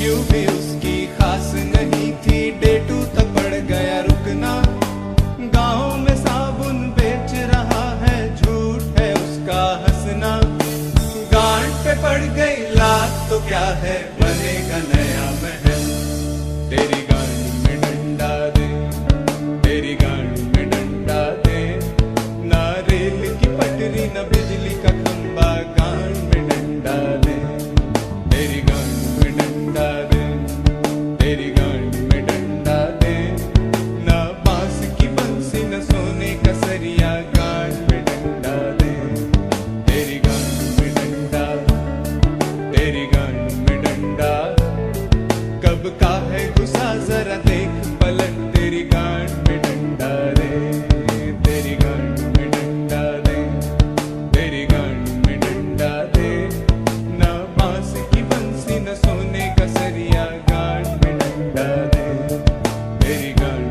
यूं भी उसकी खास नहीं थी, डेटू तो पड़ गया रुकना। गाँव में साबुन बेच रहा है, झूठ है उसका हंसना। गांठ पे पड़ गई लात तो क्या है, बनेगा नया महल। तेरी गाड़ी में डंडा दे, तेरी गाड़ी में डंडा दे, ना रेल की पटरी ना बिजली का खंबा, गांड में डंडा दे। तेरी गाड़ी में डंडा दे, तेरी गाड़ी में डंडा दे, ना बांस की बंसी ना सोने का सरिया, गांड में डंडा दे। तेरी गाड़ी में डंडा, तेरी गाड़ी में डंडा, कब का है गुस्सा जरा देख पलट, तेरी गांड में डंडा दे। तेरी गांड में डंडा दे, तेरी गांड में डंडा दे, ना बांस की बंसी ना सोने का सरिया, गांड में डंडा दे। तेरी गांड